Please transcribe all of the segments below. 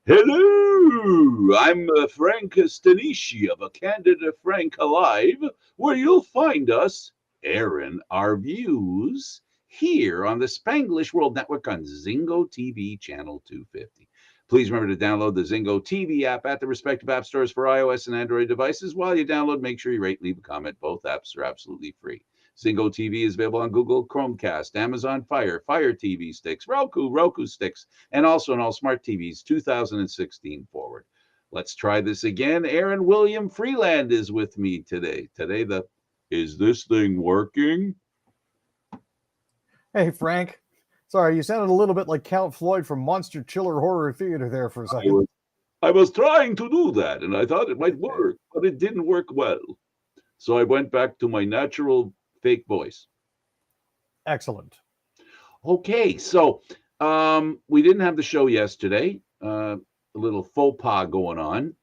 Hello, I'm Frank Stanisci of a Candid Frank Alive, where you'll find us airing our views here on the Spanglish World Network on Zingo TV Channel 250. Please remember to download the Zingo TV app at the respective app stores for iOS and Android devices. While you download, make sure you rate and leave a comment. Both apps are absolutely free. Zingo TV is available on Google Chromecast, Amazon Fire TV sticks, Roku sticks, and also on all smart TVs 2016 forward. Let's try this again. Aaron William Freeland is with me today. Is this thing working? Hey, Frank. Sorry, you sounded a little bit like Count Floyd from Monster Chiller Horror Theater there for a second. I was trying to do that, and I thought it might work, but it didn't work well. So I went back to my natural fake voice. Excellent. Okay, so we didn't have the show yesterday. A little faux pas going on.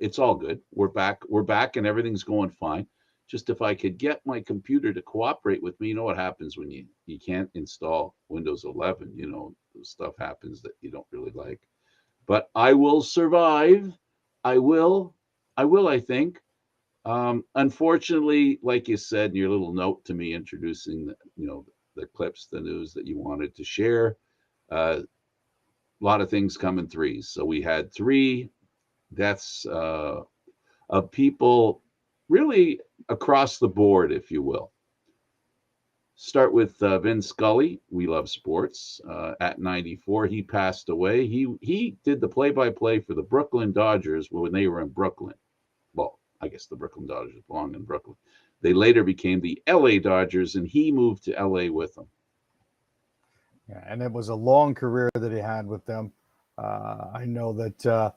It's all good. We're back, and everything's going fine. Just if I could get my computer to cooperate with me, you know what happens when you can't install Windows 11. You know, stuff happens that you don't really like. But I will survive. I will, I think. Unfortunately, like you said in your little note to me introducing the clips, the news that you wanted to share, a lot of things come in threes. So we had 3 deaths of people really across the board, if you will. Start with Vin Scully. We love sports. At 94, he passed away. He did the play-by-play for the Brooklyn Dodgers when they were in Brooklyn. Well, I guess the Brooklyn Dodgers belong in Brooklyn. They later became the LA Dodgers, and he moved to LA with them. Yeah, and it was a long career that he had with them. I know that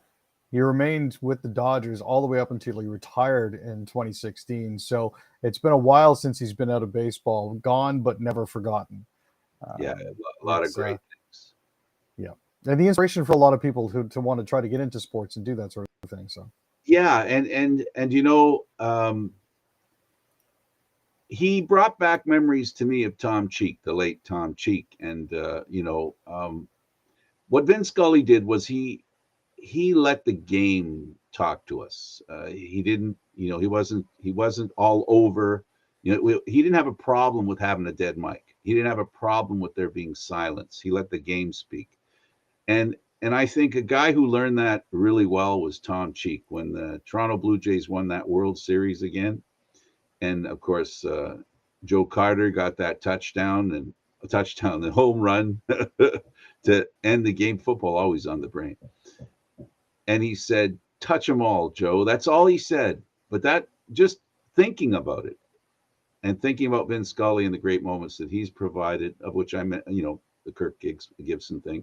he remained with the Dodgers all the way up until he retired in 2016. So it's been a while since he's been out of baseball, gone but never forgotten. Yeah, a lot of great things. Yeah, and the inspiration for a lot of people to want to try to get into sports and do that sort of thing. So yeah, and he brought back memories to me of Tom Cheek, the late Tom Cheek, and what Vin Scully did was he let the game talk to us. He didn't, he wasn't all over. He didn't have a problem with having a dead mic. He didn't have a problem with there being silence. He let the game speak. And I think a guy who learned that really well was Tom Cheek when the Toronto Blue Jays won that World Series again. And of course, Joe Carter got that touchdown, the home run to end the game. Football always on the brain. And he said, "Touch them all, Joe." That's all he said. But that, just thinking about it and thinking about Vin Scully and the great moments that he's provided, of which I meant, the Kirk Gibson thing.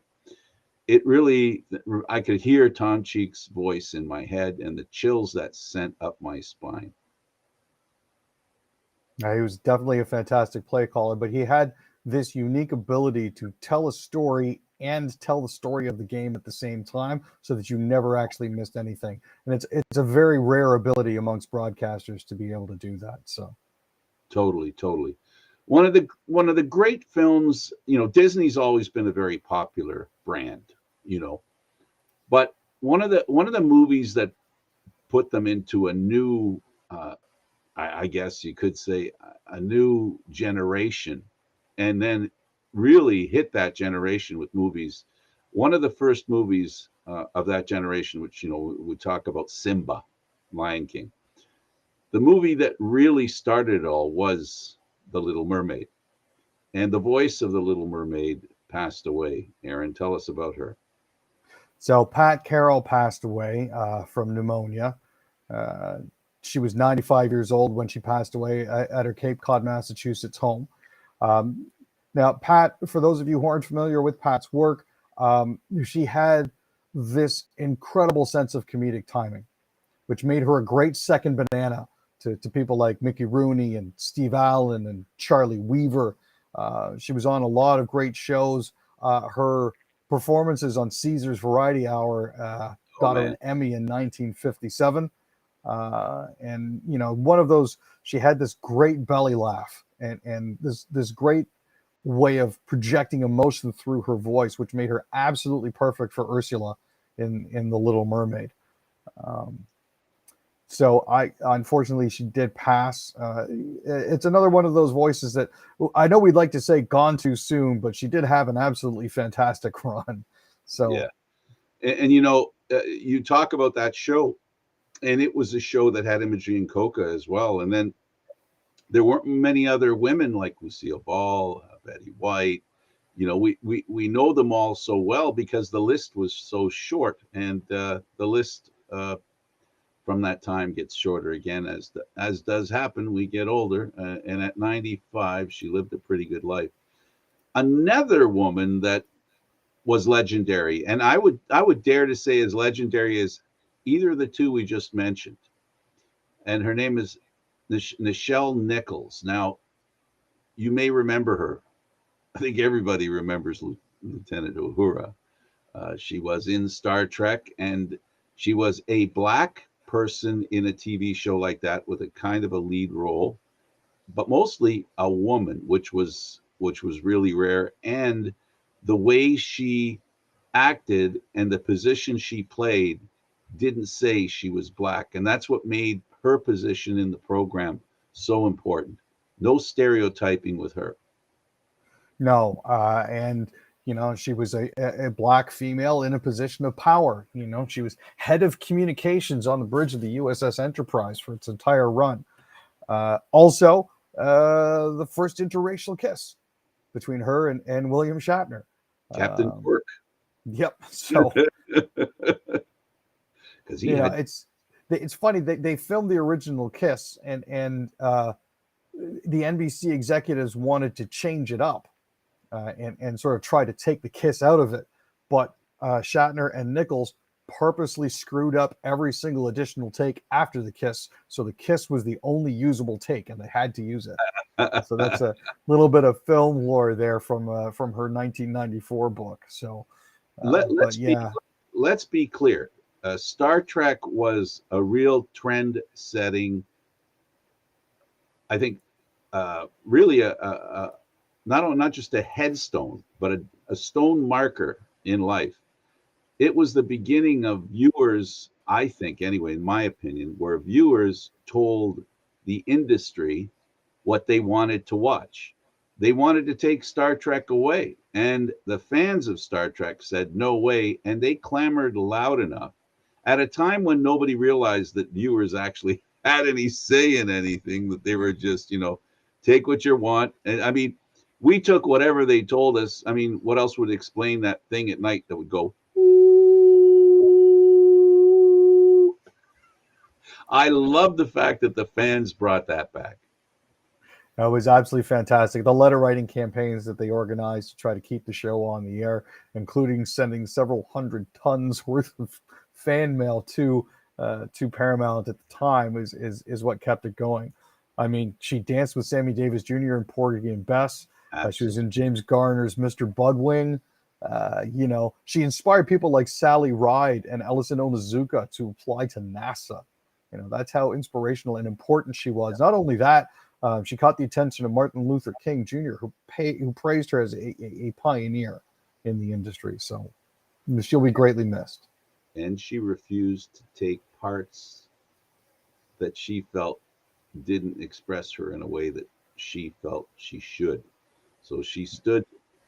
It really, I could hear Tom Cheek's voice in my head and the chills that sent up my spine. he was definitely a fantastic play caller, but he had this unique ability to tell a story and tell the story of the game at the same time, so that you never actually missed anything. And it's a very rare ability amongst broadcasters to be able to do that. So Totally. One of the great films, Disney's always been a very popular brand, but one of the movies that put them into a new, I guess you could say, a new generation, and then really hit that generation with movies. One of the first movies of that generation, which we talk about, Simba, Lion King. The movie that really started it all was The Little Mermaid, and the voice of The Little Mermaid passed away. Aaron, tell us about her. So Pat Carroll passed away from pneumonia. She was 95 years old when she passed away at her Cape Cod, Massachusetts home. Now, Pat, for those of you who aren't familiar with Pat's work, she had this incredible sense of comedic timing, which made her a great second banana to people like Mickey Rooney and Steve Allen and Charlie Weaver. She was on a lot of great shows. Her performances on Caesar's Variety Hour got her an Emmy in 1957. And, one of those, she had this great belly laugh and this great way of projecting emotion through her voice, which made her absolutely perfect for Ursula in The Little Mermaid. So unfortunately, she did pass. It's another one of those voices that I know we'd like to say gone too soon, but she did have an absolutely fantastic run. So Yeah. And you talk about that show, and it was a show that had Imogen Coca as well. And then there weren't many other women like Lucille Ball, Betty White. We know them all so well because the list was so short, and the list from that time gets shorter again as does happen. We get older, and at 95, she lived a pretty good life. Another woman that was legendary, and I would dare to say as legendary as either of the two we just mentioned, and her name is Nichelle Nichols. Now, you may remember her. I think everybody remembers Lieutenant Uhura. She was in Star Trek, and she was a black person in a TV show like that with a kind of a lead role, but mostly a woman, which was really rare. And the way she acted and the position she played didn't say she was black, and that's what made her position in the program so important. No stereotyping with her. no, and she was a black female in a position of power. She was head of communications on the bridge of the USS Enterprise for its entire run. Also, the first interracial kiss between her and William Shatner. Captain Quirk. Yep. So because he had it's funny they filmed the original kiss, and the NBC executives wanted to change it up and sort of try to take the kiss out of it, but Shatner and Nichols purposely screwed up every single additional take after the kiss, so the kiss was the only usable take, and they had to use it. So that's a little bit of film lore there from her 1994 book. So, let's be clear. Star Trek was a real trend-setting. I think really a not just a headstone, but a stone marker in life. It was the beginning of viewers, I think, anyway, in my opinion, where viewers told the industry what they wanted to watch. They wanted to take Star Trek away, and the fans of Star Trek said no way, and they clamored loud enough at a time when nobody realized that viewers actually had any say in anything, that they were just, take what you want. And I mean, we took whatever they told us. I mean, what else would explain that thing at night that would go? I love the fact that the fans brought that back. It was absolutely fantastic. The letter writing campaigns that they organized to try to keep the show on the air, including sending several hundred tons worth of fan mail to Paramount at the time, is what kept it going. I mean, she danced with Sammy Davis Jr. in Porgy and Bess. She was in James Garner's Mr. Budwing. She inspired people like Sally Ride and Ellison Onizuka to apply to NASA. That's how inspirational and important she was. Not only that, she caught the attention of Martin Luther King Jr., who praised her as a pioneer in the industry. So she'll be greatly missed. And she refused to take parts that she felt didn't express her in a way that she felt she should. So she stood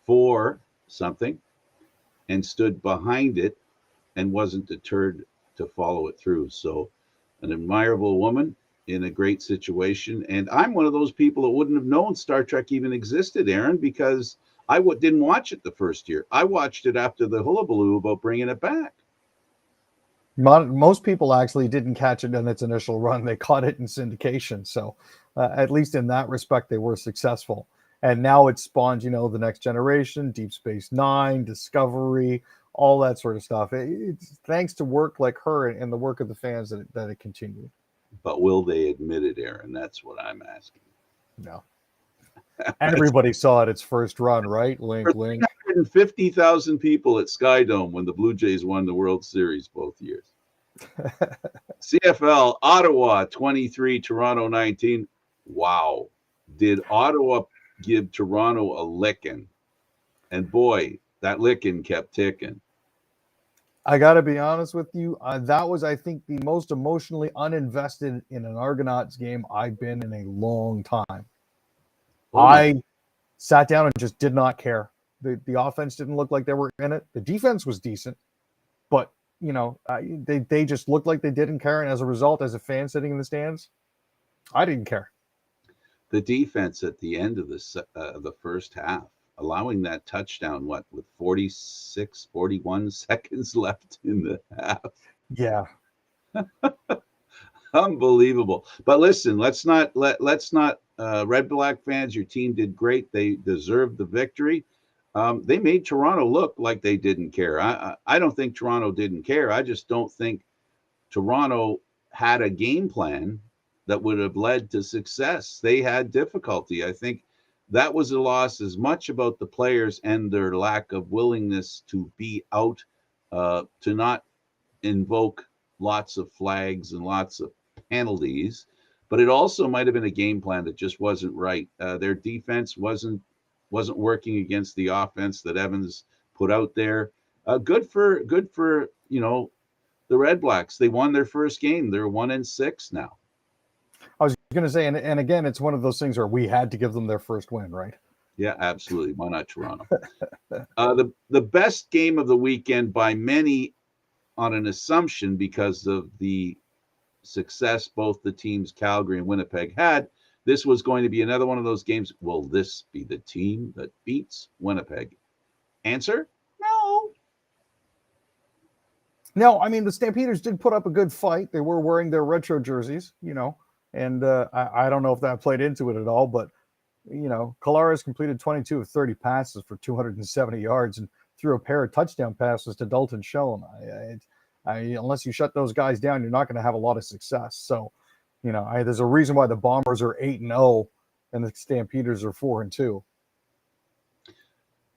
for something and stood behind it and wasn't deterred to follow it through. So an admirable woman in a great situation. And I'm one of those people that wouldn't have known Star Trek even existed, Aaron, because I didn't watch it the first year. I watched it after the hullabaloo about bringing it back. Most people actually didn't catch it in its initial run. They caught it in syndication. So at least in that respect, they were successful. And now it spawned, the Next Generation, Deep Space Nine, Discovery, all that sort of stuff. It's thanks to work like her and the work of the fans that it continued. But will they admit it, Aaron? That's what I'm asking. No. Everybody saw it its first run, right? Link, link. 350,000 people at Skydome when the Blue Jays won the World Series both years. CFL, Ottawa 23, Toronto 19. Wow. Did Ottawa give Toronto a licking? And boy, that licking kept ticking. I got to be honest with you. That was, I think, the most emotionally uninvested in an Argonauts game I've been in a long time. Oh my! I sat down and just did not care. The offense didn't look like they were in it. The defense was decent, but they just looked like they didn't care. And as a result, as a fan sitting in the stands, I didn't care. The defense at the end of the first half, allowing that touchdown, what, with 46, 41 seconds left in the half. Yeah. Unbelievable. But listen, let's not Red Black fans, your team did great. They deserved the victory. They made Toronto look like they didn't care. I don't think Toronto didn't care. I just don't think Toronto had a game plan that would have led to success. They had difficulty. I think that was a loss as much about the players and their lack of willingness to be out, to not invoke lots of flags and lots of penalties. But it also might have been a game plan that just wasn't right. Their defense wasn't working against the offense that Evans put out there. Good for the Red Blacks. They won their first game. They're 1-6 now. I was going to say, and again, it's one of those things where we had to give them their first win, right? Yeah, absolutely. Why not Toronto? The best game of the weekend by many, on an assumption because of the success both the teams Calgary and Winnipeg had, this was going to be another one of those games. Will this be the team that beats Winnipeg? Answer: no. No, I mean, the Stampeders did put up a good fight. They were wearing their retro jerseys, and I don't know if that played into it at all, but, Collaros completed 22 of 30 passes for 270 yards and threw a pair of touchdown passes to Dalton Schoen. Unless you shut those guys down, you're not going to have a lot of success. So, there's a reason why the Bombers are 8-0 and the Stampeders are 4-2.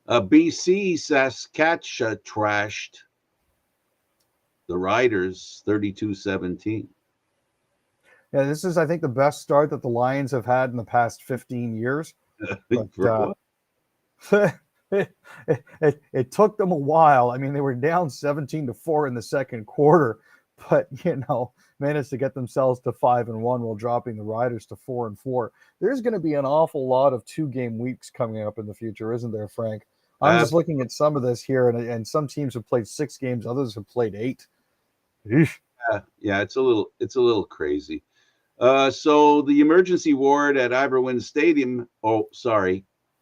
BC Saskatchewan trashed the Riders 32-17. Yeah, this is, I think, the best start that the Lions have had in the past 15 years. But, it took them a while. I mean, they were down 17-4 in the second quarter, but managed to get themselves to 5-1 while dropping the Riders to 4-4. There's going to be an awful lot of 2-game weeks coming up in the future, isn't there, Frank? I'm just looking at some of this here, and some teams have played 6 games, others have played 8. Yeah, it's a little crazy. So the emergency ward at Iverwin Stadium,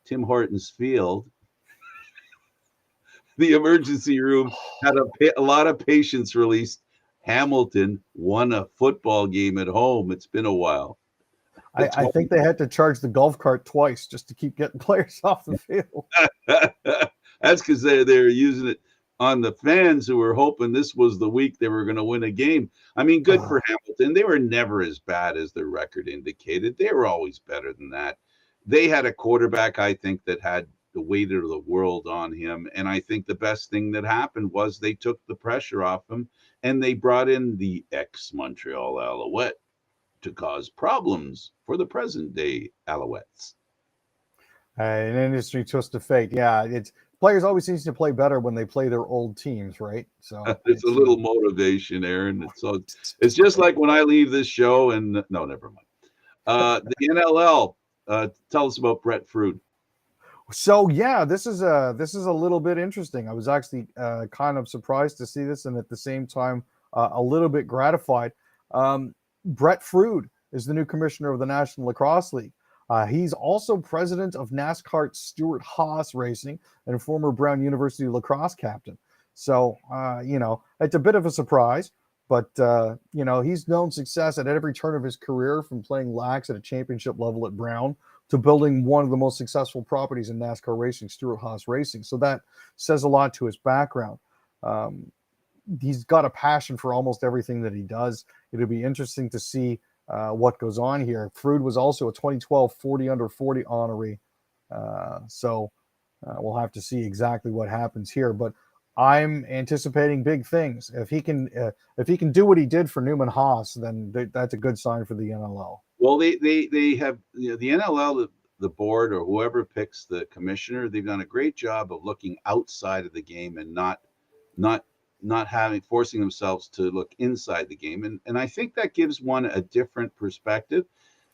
Tim Hortons Field, the emergency room had a lot of patients released. Hamilton won a football game at home. It's been a while. I think they had to charge the golf cart twice just to keep getting players off the field. That's because they're using it on the fans who were hoping this was the week they were going to win a game. I mean, good for Hamilton. They were never as bad as their record indicated. They were always better than that. They had a quarterback, I think, that had the weight of the world on him. And I think the best thing that happened was they took the pressure off him and they brought in the ex-Montreal Alouette to cause problems for the present-day Alouettes. An industry twist of fate. Yeah, players always seem to play better when they play their old teams, right? So it's a little motivation, Aaron. It's just like when I leave this show and no, never mind. The NLL. Tell us about Brett Freeland. So yeah, this is a little bit interesting. I was actually kind of surprised to see this, and at the same time, a little bit gratified. Brett Freeland is the new commissioner of the National Lacrosse League. He's also president of NASCAR's Stewart-Haas Racing and former Brown University lacrosse captain. So, it's a bit of a surprise, but, he's known success at every turn of his career, from playing lax at a championship level at Brown to building one of the most successful properties in NASCAR racing, Stewart-Haas Racing. So that says a lot to his background. He's got a passion for almost everything that he does. It'll be interesting to see what goes on here. Freud was also a 2012 40 under 40 honoree. So we'll have to see exactly what happens here, but I'm anticipating big things. If he can do what he did for Newman Haas, then that's a good sign for the NLL. Well, they have, the NLL, the board or whoever picks the commissioner, they've done a great job of looking outside of the game and not not forcing themselves to look inside the game. And I think that gives one a different perspective.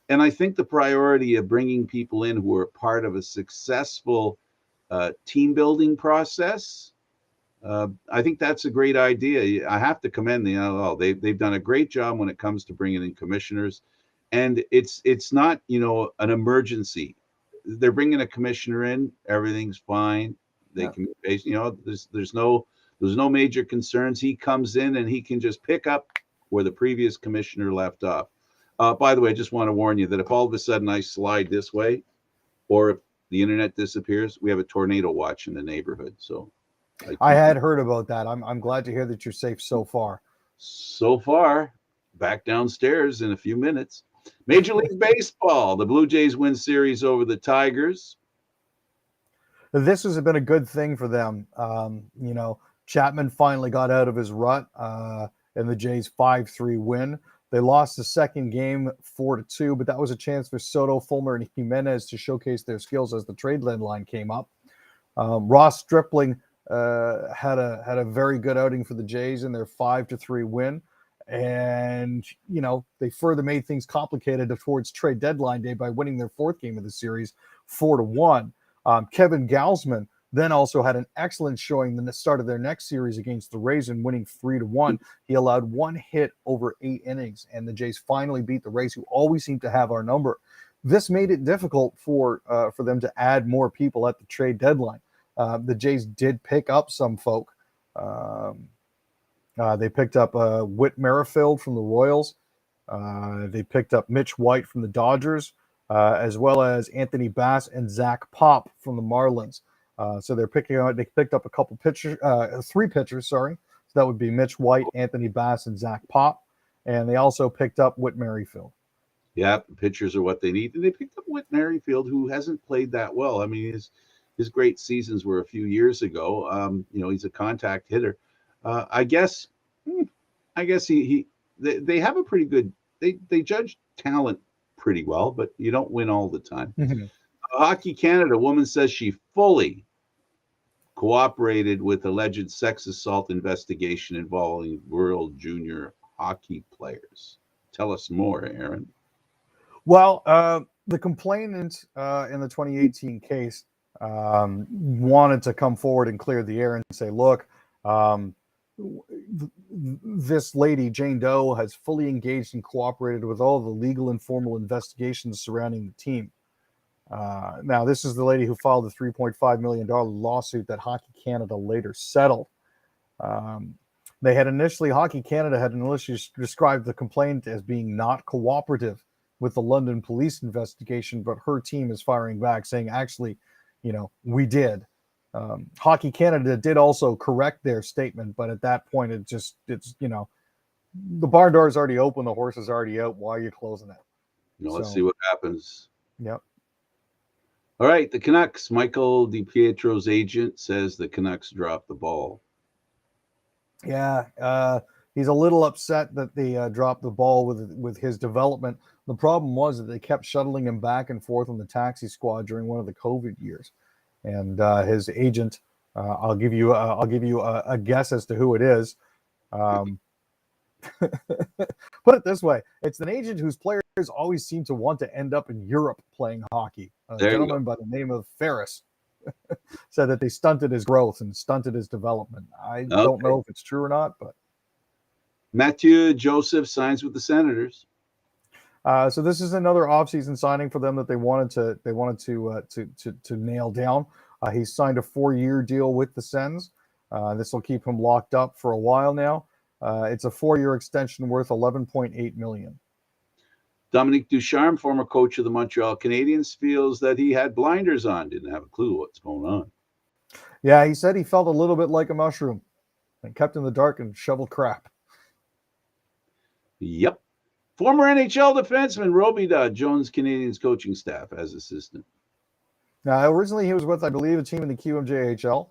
And I think the priority of bringing people in who are part of a successful team building process, I think that's a great idea. I have to commend the NLL. They've done a great job when it comes to bringing in commissioners, and it's not an emergency. They're bringing a commissioner in, everything's fine. They can there's no major concerns. He comes in and he can just pick up where the previous commissioner left off. By the way, I just want to warn you that if all of a sudden I slide this way, or if the internet disappears, we have a tornado watch in the neighborhood. So I had heard about that. I'm glad to hear that you're safe so far. So far, back downstairs in a few minutes. Major League Baseball. The Blue Jays win series over the Tigers. This has been a good thing for them. Chapman finally got out of his rut in the Jays 5-3 win. They lost the second game 4-2, but that was a chance for Soto, Fulmer, and Jimenez to showcase their skills as the trade deadline came up. Ross Stripling had a very good outing for the Jays in their 5-3 win. And, they further made things complicated towards trade deadline day by winning their fourth game of the series 4-1. Kevin Gausman then also had an excellent showing in the start of their next series against the Rays and winning 3-1. He allowed one hit over 8 innings, and the Jays finally beat the Rays, who always seem to have our number. This made it difficult for them to add more people at the trade deadline. The Jays did pick up some folk. They picked up Whit Merrifield from the Royals. They picked up Mitch White from the Dodgers, as well as Anthony Bass and Zach Pop from the Marlins. So they picked up a couple pitchers, 3 pitchers, sorry. So that would be Mitch White, Anthony Bass, and Zach Pop. And they also picked up Whit Merrifield. Yeah, pitchers are what they need. And they picked up Whit Merrifield, who hasn't played that well. I mean, his great seasons were a few years ago. He's a contact hitter. I guess they have a pretty good. They judge talent pretty well, but you don't win all the time. Mm-hmm. Hockey Canada, a woman says she fully cooperated with alleged sex assault investigation involving World Junior hockey players. Tell us more, Aaron. Well, the complainant in the 2018 case wanted to come forward and clear the air and say, look, this lady, Jane Doe, has fully engaged and cooperated with all the legal and formal investigations surrounding the team. Now, this is the lady who filed the $3.5 million lawsuit that Hockey Canada later settled. Hockey Canada had initially described the complaint as being not cooperative with the London police investigation, but her team is firing back, saying, actually, we did. Hockey Canada did also correct their statement, but at that point, it's the barn door is already open, the horse is already out. Why are you closing it? Let's see what happens. Yep. All right, the Canucks. Michael DiPietro's agent says the Canucks dropped the ball. Yeah, he's a little upset that they dropped the ball with his development. The problem was that they kept shuttling him back and forth on the taxi squad during one of the COVID years, and his agent. I'll give you a guess as to who it is. Put it this way: it's an agent whose players always seem to want to end up in Europe playing hockey. A gentleman by the name of Ferris said that they stunted his growth and stunted his development. I don't know if it's true or not, but Mathieu Joseph signs with the Senators. So this is another offseason signing for them that they wanted to nail down. He signed a 4-year deal with the Sens. This will keep him locked up for a while now. It's a 4-year extension worth $11.8 million. Dominique Ducharme, former coach of the Montreal Canadiens, feels that he had blinders on, didn't have a clue what's going on. Yeah, he said he felt a little bit like a mushroom and kept in the dark and shoveled crap. Yep. Former NHL defenseman Roby Dodd joins Canadiens coaching staff as assistant. Now, originally he was with, I believe, a team in the QMJHL,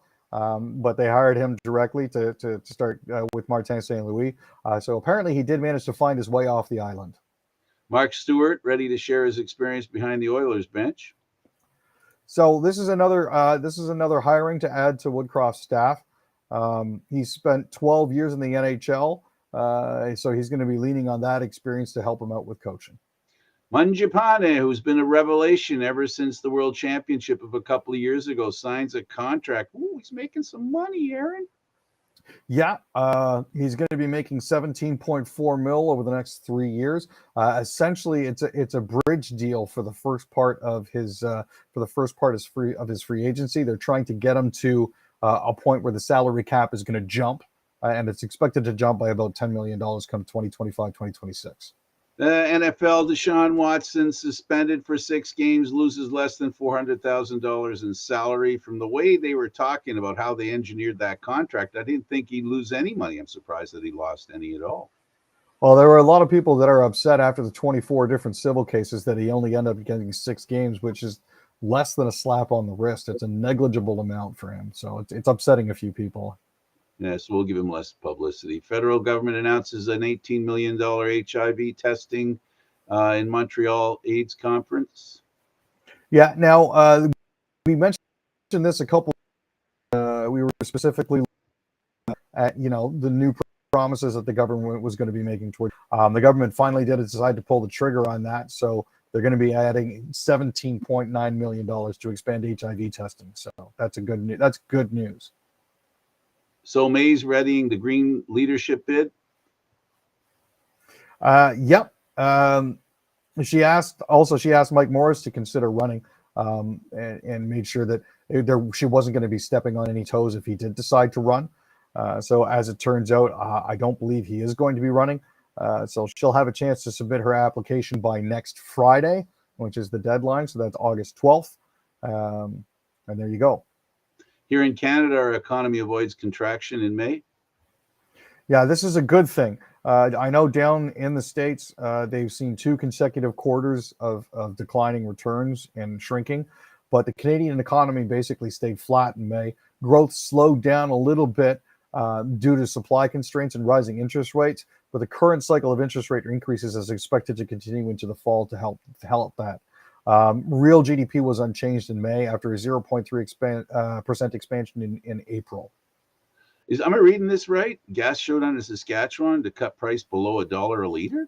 but they hired him directly to start with Martin St. Louis. So apparently he did manage to find his way off the island. Mark Stewart ready to share his experience behind the Oilers bench. So this is another hiring to add to Woodcroft's staff. He spent 12 years in the NHL, so he's going to be leaning on that experience to help him out with coaching. Mangiapane, who's been a revelation ever since the World Championship of a couple of years ago, signs a contract. Ooh, he's making some money, Aaron. Yeah, he's going to be making 17.4 mil over the next 3 years. Essentially, it's a bridge deal for the first part of his free agency. They're trying to get him to a point where the salary cap is going to jump, and it's expected to jump by about $10 million come 2025, 2026. NFL, Deshaun Watson suspended for 6 games, loses less than $400,000 in salary. From the way they were talking about how they engineered that contract, I didn't think he'd lose any money. I'm surprised that he lost any at all. Well, there were a lot of people that are upset after the 24 different civil cases that he only ended up getting 6 games, which is less than a slap on the wrist. It's a negligible amount for him. So it's upsetting a few people. Yeah, so we'll give him less publicity. Federal government announces an $18 million HIV testing in Montreal AIDS conference. Yeah, now we mentioned this a couple. We were specifically at the new promises that the government was going to be making toward. The government finally did decide to pull the trigger on that, so they're going to be adding $17.9 million to expand HIV testing. So that's good news. So May's readying the green leadership bid. Yep. She asked Mike Morris to consider running, and made sure that she wasn't going to be stepping on any toes if he did decide to run. So as it turns out, I don't believe he is going to be running. So she'll have a chance to submit her application by next Friday, which is the deadline. So that's August 12th. And there you go. Here in Canada, our economy avoids contraction in May. Yeah, this is a good thing. I know down in the States, they've seen 2 consecutive quarters of declining returns and shrinking, but the Canadian economy basically stayed flat in May. Growth slowed down a little bit due to supply constraints and rising interest rates, but the current cycle of interest rate increases is expected to continue into the fall to help that. Real GDP was unchanged in May after a 0.3% expansion in April. Am I reading this right? Gas showdown in Saskatchewan to cut price below $1 a liter?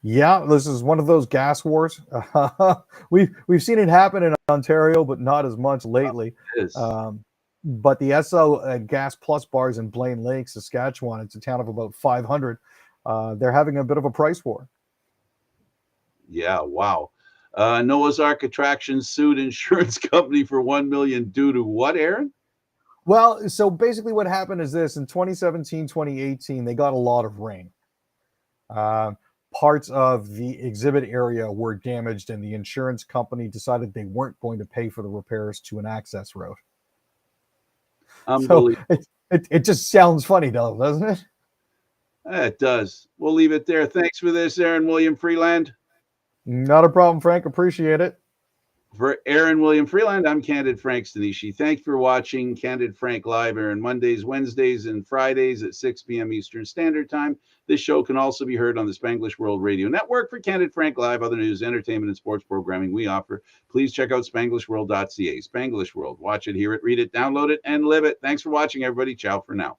Yeah, this is one of those gas wars. We've seen it happen in Ontario, but not as much lately. But the Esso Gas Plus bars in Blaine Lake, Saskatchewan, it's a town of about 500. They're having a bit of a price war. Yeah, wow. Noah's Ark Attractions sued insurance company for $1 million due to what, Aaron? Well, so basically what happened is this. In 2017, 2018, they got a lot of rain. Parts of the exhibit area were damaged, and the insurance company decided they weren't going to pay for the repairs to an access road. So it just sounds funny, though, doesn't it? It does. We'll leave it there. Thanks for this, Aaron William Freeland. Not a problem, Frank. Appreciate it. For Aaron William Freeland, I'm Candid Frank Stanisci. Thanks for watching Candid Frank Live, Aaron, Mondays, Wednesdays, and Fridays at 6 p.m. Eastern Standard Time. This show can also be heard on the Spanglish World Radio Network. For Candid Frank Live, other news, entertainment, and sports programming we offer, please check out SpanglishWorld.ca. Spanglish World. Watch it, hear it, read it, download it, and live it. Thanks for watching, everybody. Ciao for now.